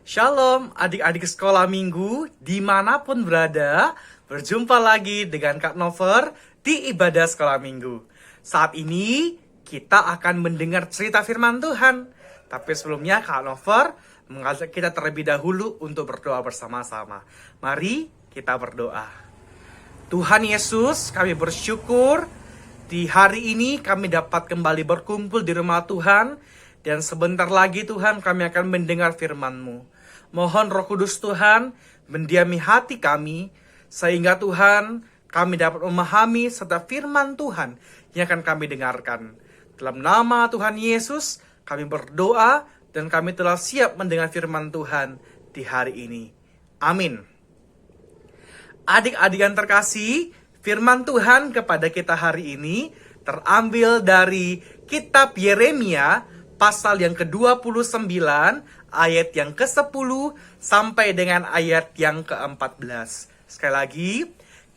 Shalom adik-adik sekolah minggu dimanapun berada. Berjumpa lagi dengan Kak Nover di ibadah sekolah minggu. Saat ini kita akan mendengar cerita firman Tuhan. Tapi sebelumnya Kak Nover mengajak kita terlebih dahulu untuk berdoa bersama-sama. Mari kita berdoa. Tuhan Yesus, kami bersyukur di hari ini kami dapat kembali berkumpul di rumah Tuhan. Dan sebentar lagi Tuhan kami akan mendengar firman-Mu. Mohon Roh Kudus Tuhan mendiami hati kami. Sehingga Tuhan kami dapat memahami serta firman Tuhan yang akan kami dengarkan. Dalam nama Tuhan Yesus kami berdoa dan kami telah siap mendengar firman Tuhan di hari ini. Amin. Adik-adik yang terkasih, firman Tuhan kepada kita hari ini terambil dari kitab Yeremia pasal yang ke-29, ayat yang ke-10 sampai dengan ayat yang ke-14. Sekali lagi,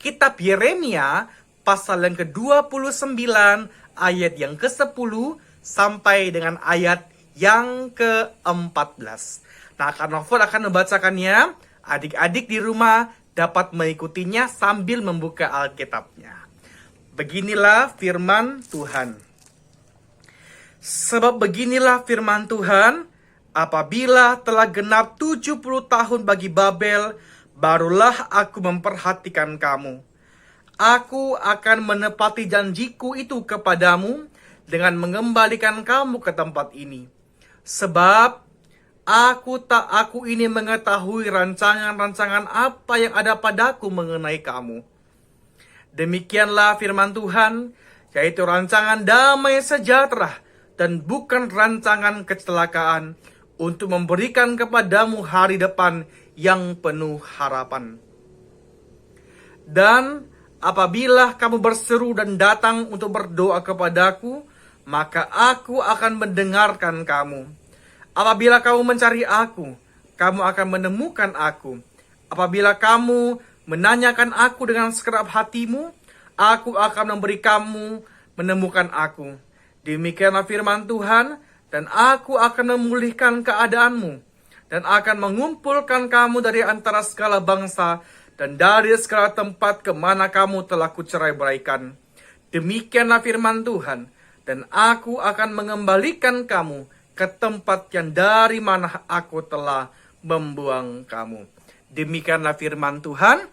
kitab Yeremia pasal yang ke-29, ayat yang ke-10 sampai dengan ayat yang ke-14. Nah, Kak Novel akan membacakannya. Adik-adik di rumah dapat mengikutinya sambil membuka Alkitabnya. Beginilah firman Tuhan. Sebab beginilah firman Tuhan, apabila telah genap 70 tahun bagi Babel, barulah aku memperhatikan kamu. Aku akan menepati janjiku itu kepadamu dengan mengembalikan kamu ke tempat ini. Sebab aku ini mengetahui rancangan-rancangan apa yang ada padaku mengenai kamu. Demikianlah firman Tuhan, yaitu rancangan damai sejahtera dan bukan rancangan kecelakaan, untuk memberikan kepadamu hari depan yang penuh harapan. Dan apabila kamu berseru dan datang untuk berdoa kepadaku, maka aku akan mendengarkan kamu. Apabila kamu mencari aku, kamu akan menemukan aku. Apabila kamu menanyakan aku dengan segenap hatimu, aku akan memberi kamu menemukan aku. Demikianlah firman Tuhan, dan aku akan memulihkan keadaanmu, dan akan mengumpulkan kamu dari antara segala bangsa, dan dari segala tempat kemana kamu telah kucerai-beraikan. Demikianlah firman Tuhan, dan aku akan mengembalikan kamu ke tempat yang dari mana aku telah membuang kamu. Demikianlah firman Tuhan.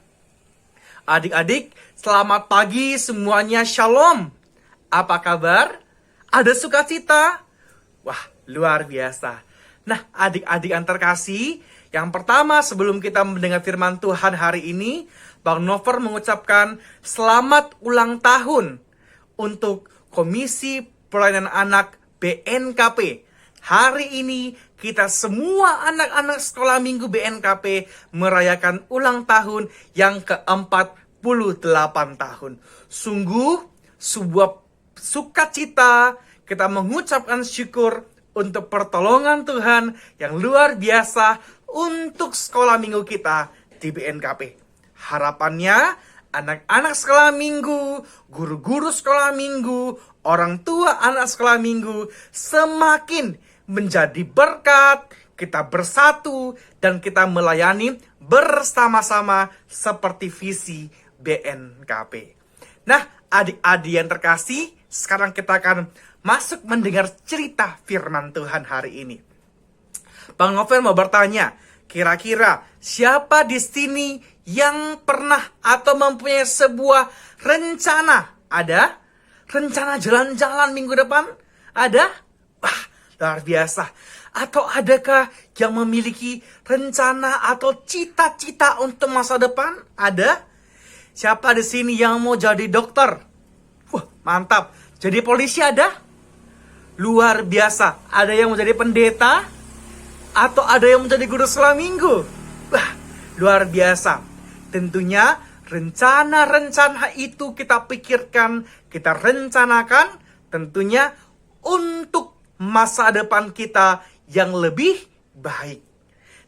Adik-adik, selamat pagi semuanya, shalom. Apa kabar? Ada sukacita? Wah, luar biasa. Nah, adik-adik yang terkasih, yang pertama sebelum kita mendengar firman Tuhan hari ini, Bang Nover mengucapkan selamat ulang tahun untuk Komisi Pelayanan Anak BNKP. Hari ini kita semua anak-anak sekolah minggu BNKP merayakan ulang tahun yang ke-48 tahun. Sungguh sebuah sukacita, kita mengucapkan syukur untuk pertolongan Tuhan yang luar biasa untuk sekolah minggu kita di BNKP. Harapannya anak-anak sekolah minggu, guru-guru sekolah minggu, orang tua anak sekolah minggu semakin menjadi berkat, kita bersatu dan kita melayani bersama-sama seperti visi BNKP. Nah, adik-adik yang terkasih, sekarang kita akan masuk mendengar cerita firman Tuhan hari ini. Bang Novel mau bertanya, kira-kira siapa di sini yang pernah atau mempunyai sebuah rencana? Ada? Rencana jalan-jalan minggu depan? Ada? Wah, luar biasa. Atau adakah yang memiliki rencana atau cita-cita untuk masa depan? Ada? Siapa di sini yang mau jadi dokter? Wah, mantap. Jadi polisi ada? Luar biasa. Ada yang menjadi pendeta? Atau ada yang menjadi guru sekolah minggu? Wah, luar biasa. Tentunya rencana-rencana itu kita pikirkan, kita rencanakan tentunya untuk masa depan kita yang lebih baik.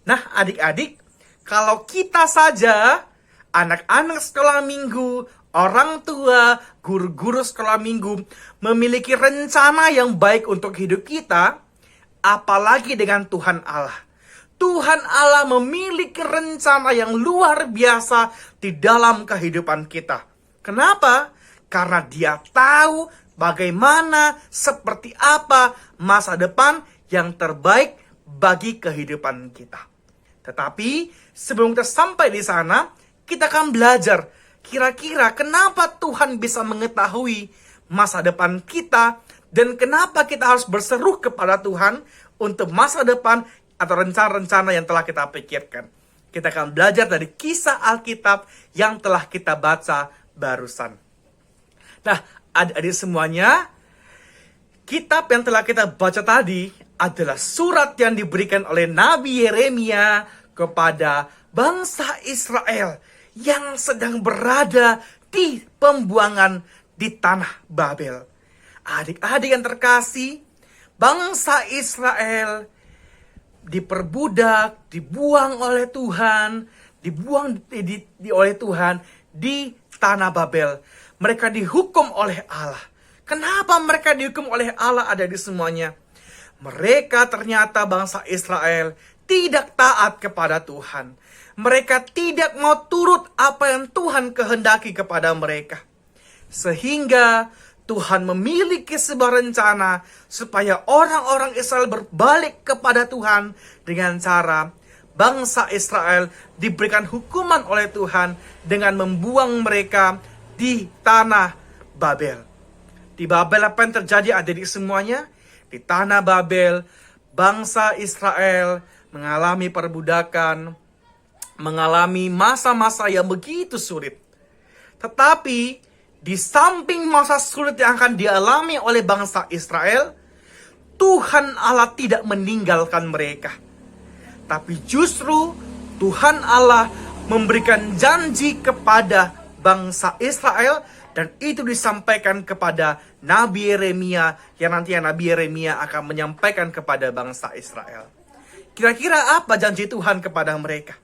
Nah, adik-adik, kalau kita saja, anak-anak sekolah minggu, orang tua, guru-guru sekolah minggu memiliki rencana yang baik untuk hidup kita, apalagi dengan Tuhan Allah. Tuhan Allah memiliki rencana yang luar biasa di dalam kehidupan kita. Kenapa? Karena Dia tahu bagaimana, seperti apa masa depan yang terbaik bagi kehidupan kita. Tetapi sebelum kita sampai di sana, kita akan belajar kira-kira kenapa Tuhan bisa mengetahui masa depan kita dan kenapa kita harus berseru kepada Tuhan untuk masa depan atau rencana-rencana yang telah kita pikirkan. Kita akan belajar dari kisah Alkitab yang telah kita baca barusan. Nah, adik-adik semuanya, kitab yang telah kita baca tadi adalah surat yang diberikan oleh Nabi Yeremia kepada bangsa Israel yang sedang berada di pembuangan di tanah Babel. Adik-adik yang terkasih, bangsa Israel diperbudak, dibuang oleh Tuhan, oleh Tuhan di tanah Babel. Mereka dihukum oleh Allah. Kenapa mereka dihukum oleh Allah, adik-adik semuanya? Mereka ternyata bangsa Israel tidak taat kepada Tuhan. Mereka tidak mau turut apa yang Tuhan kehendaki kepada mereka. Sehingga Tuhan memiliki sebuah rencana supaya orang-orang Israel berbalik kepada Tuhan dengan cara bangsa Israel diberikan hukuman oleh Tuhan dengan membuang mereka di tanah Babel. Di Babel apa yang terjadi, adik-adik semuanya? Di tanah Babel, bangsa Israel mengalami perbudakan, mengalami masa-masa yang begitu sulit. Tetapi di samping masa sulit yang akan dialami oleh bangsa Israel, Tuhan Allah tidak meninggalkan mereka. Tapi justru Tuhan Allah memberikan janji kepada bangsa Israel, dan itu disampaikan kepada Nabi Yeremia, yang nantinya Nabi Yeremia akan menyampaikan kepada bangsa Israel. Kira-kira apa janji Tuhan kepada mereka?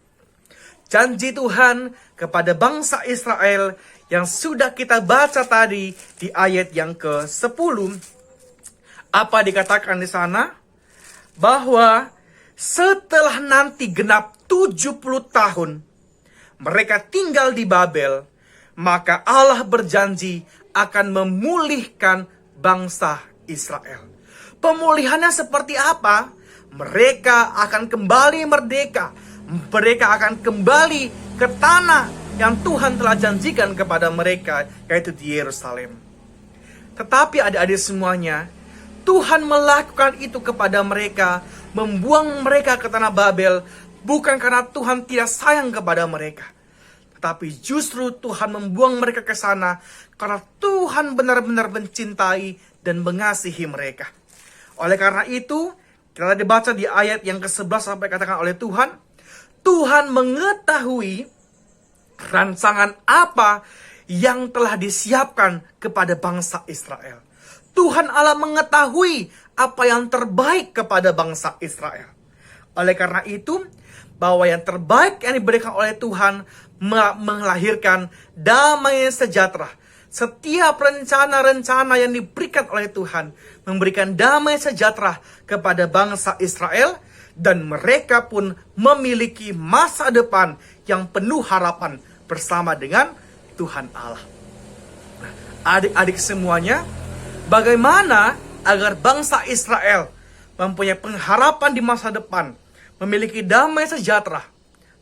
Janji Tuhan kepada bangsa Israel yang sudah kita baca tadi di ayat yang ke-10. Apa dikatakan di sana? Bahwa setelah nanti genap 70 tahun mereka tinggal di Babel, maka Allah berjanji akan memulihkan bangsa Israel. Pemulihannya seperti apa? Mereka akan kembali merdeka. Mereka akan kembali ke tanah yang Tuhan telah janjikan kepada mereka, yaitu di Yerusalem. Tetapi adik-adik semuanya, Tuhan melakukan itu kepada mereka, membuang mereka ke tanah Babel, bukan karena Tuhan tidak sayang kepada mereka. Tetapi justru Tuhan membuang mereka ke sana karena Tuhan benar-benar mencintai dan mengasihi mereka. Oleh karena itu, kita dibaca di ayat yang ke-11 sampai katakan oleh Tuhan, Tuhan mengetahui rancangan apa yang telah disiapkan kepada bangsa Israel. Tuhan Allah mengetahui apa yang terbaik kepada bangsa Israel. Oleh karena itu, bahwa yang terbaik yang diberikan oleh Tuhan melahirkan damai sejahtera. Setiap rencana-rencana yang diberikan oleh Tuhan memberikan damai sejahtera kepada bangsa Israel, dan mereka pun memiliki masa depan yang penuh harapan bersama dengan Tuhan Allah. Nah, adik-adik semuanya, bagaimana agar bangsa Israel mempunyai pengharapan di masa depan, memiliki damai sejahtera?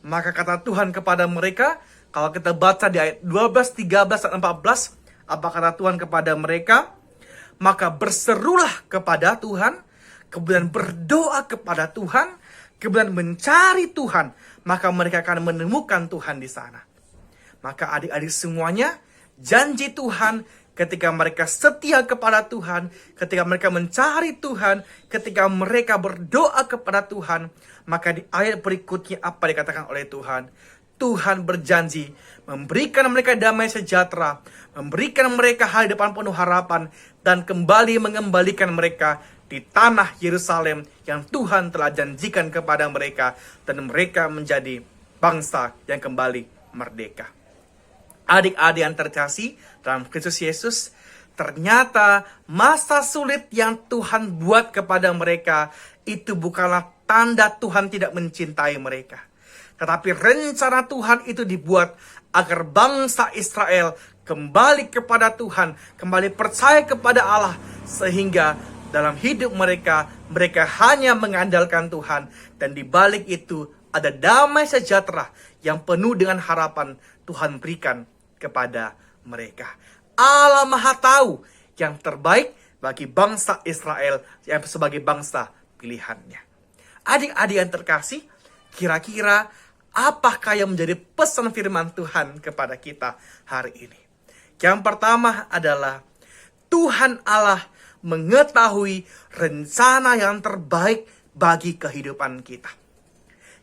Maka kata Tuhan kepada mereka, kalau kita baca di ayat 12, 13, dan 14, apa kata Tuhan kepada mereka? Maka berserulah kepada Tuhan, kemudian berdoa kepada Tuhan, kemudian mencari Tuhan, maka mereka akan menemukan Tuhan di sana. Maka adik-adik semuanya, janji Tuhan ketika mereka setia kepada Tuhan, ketika mereka mencari Tuhan, ketika mereka berdoa kepada Tuhan, maka di ayat berikutnya apa dikatakan oleh Tuhan? Tuhan berjanji memberikan mereka damai sejahtera, memberikan mereka hari depan penuh harapan, dan kembali mengembalikan mereka di tanah Yerusalem yang Tuhan telah janjikan kepada mereka, dan mereka menjadi bangsa yang kembali merdeka. Adik-adik yang terkasih dalam Kristus Yesus, ternyata masa sulit yang Tuhan buat kepada mereka itu bukanlah tanda Tuhan tidak mencintai mereka. Tetapi rencana Tuhan itu dibuat agar bangsa Israel kembali kepada Tuhan, kembali percaya kepada Allah, sehingga dalam hidup mereka, mereka hanya mengandalkan Tuhan. Dan di balik itu ada damai sejahtera yang penuh dengan harapan Tuhan berikan kepada mereka. Allah Maha Tahu yang terbaik bagi bangsa Israel yang sebagai bangsa pilihannya. Adik-adik yang terkasih, kira-kira apakah yang menjadi pesan firman Tuhan kepada kita hari ini? Yang pertama adalah Tuhan Allah mengetahui rencana yang terbaik bagi kehidupan kita.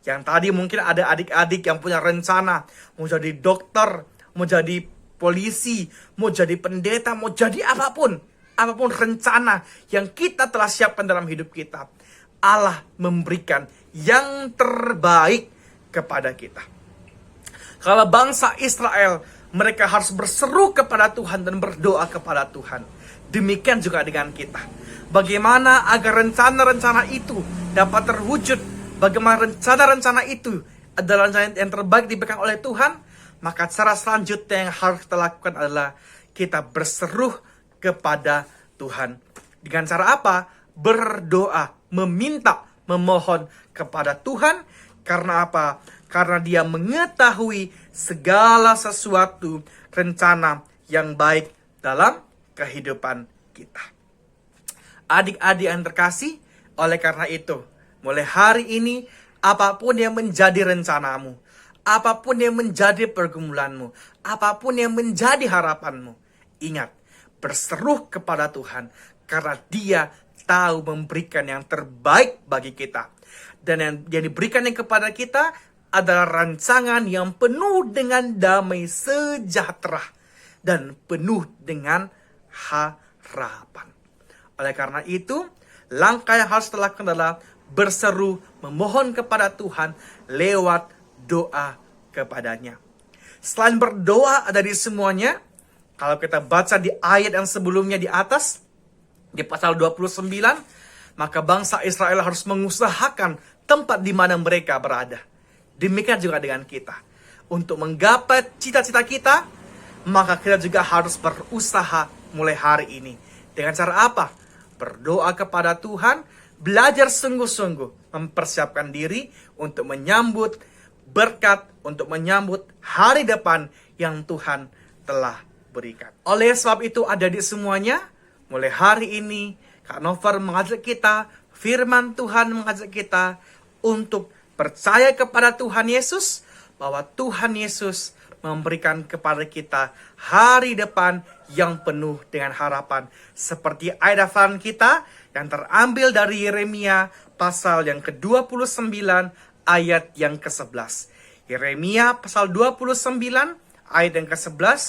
Yang tadi mungkin ada adik-adik yang punya rencana mau jadi dokter, mau jadi polisi, mau jadi pendeta, mau jadi apapun. Apapun rencana yang kita telah siapkan dalam hidup kita, Allah memberikan yang terbaik kepada kita. Kalau bangsa Israel, mereka harus berseru kepada Tuhan dan berdoa kepada Tuhan. Demikian juga dengan kita. Bagaimana agar rencana-rencana itu dapat terwujud? Bagaimana rencana-rencana itu adalah rencana yang terbaik diberikan oleh Tuhan? Maka cara selanjutnya yang harus kita lakukan adalah kita berseru kepada Tuhan. Dengan cara apa? Berdoa, meminta, memohon kepada Tuhan. Karena apa? Karena Dia mengetahui segala sesuatu rencana yang baik dalam kehidupan kita. Adik-adik yang terkasih, oleh karena itu, mulai hari ini, apapun yang menjadi rencanamu, apapun yang menjadi pergumulanmu, apapun yang menjadi harapanmu, ingat, berseru kepada Tuhan, karena Dia tahu memberikan yang terbaik bagi kita. Dan yang diberikannya kepada kita adalah rancangan yang penuh dengan damai sejahtera dan penuh dengan harapan. Oleh karena itu, langkah yang harus dilakukan adalah berseru, memohon kepada Tuhan lewat doa kepadanya. Selain berdoa ada di semuanya, kalau kita baca di ayat yang sebelumnya di atas, di pasal 29, maka bangsa Israel harus mengusahakan tempat di mana mereka berada. Demikian juga dengan kita. Untuk menggapai cita-cita kita, maka kita juga harus berusaha mulai hari ini. Dengan cara apa? Berdoa kepada Tuhan, belajar sungguh-sungguh, mempersiapkan diri untuk menyambut berkat, untuk menyambut hari depan yang Tuhan telah berikan. Oleh sebab itu ada di semuanya, mulai hari ini, Kak Nover mengajak kita, firman Tuhan mengajak kita untuk percaya kepada Tuhan Yesus, bahwa Tuhan Yesus memberikan kepada kita hari depan yang penuh dengan harapan. Seperti ayat hafalan kita yang terambil dari Yeremia pasal yang ke-29 ayat yang ke-11. Yeremia pasal 29 ayat yang ke-11,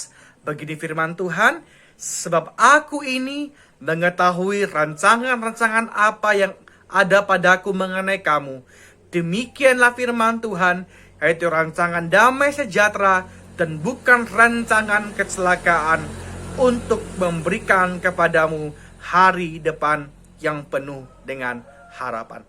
begini firman Tuhan, sebab aku ini mengetahui rancangan-rancangan apa yang ada padaku mengenai kamu. Demikianlah firman Tuhan, yaitu rancangan damai sejahtera dan bukan rancangan kecelakaan, untuk memberikan kepadamu hari depan yang penuh dengan harapan.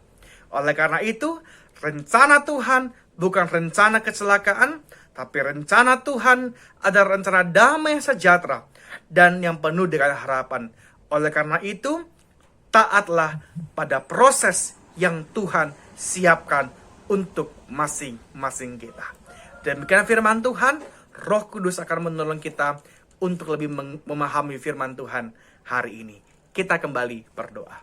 Oleh karena itu, rencana Tuhan bukan rencana kecelakaan, tapi rencana Tuhan adalah rencana damai sejahtera dan yang penuh dengan harapan. Oleh karena itu, taatlah pada proses yang Tuhan siapkan untuk masing-masing kita. Demikian firman Tuhan, Roh Kudus akan menolong kita untuk lebih memahami firman Tuhan hari ini. Kita kembali berdoa.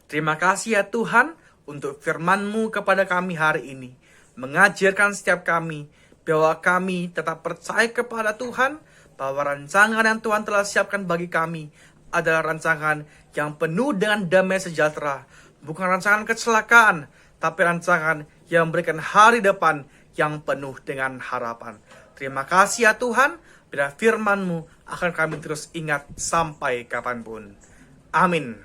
Terima kasih ya Tuhan untuk firman-Mu kepada kami hari ini. Mengajarkan setiap kami bahwa kami tetap percaya kepada Tuhan, bahwa rancangan yang Tuhan telah siapkan bagi kami adalah rancangan yang penuh dengan damai sejahtera. Bukan rancangan kecelakaan, tapi rancangan yang memberikan hari depan yang penuh dengan harapan. Terima kasih ya Tuhan, bila firman-Mu akan kami terus ingat sampai kapanpun. Amin.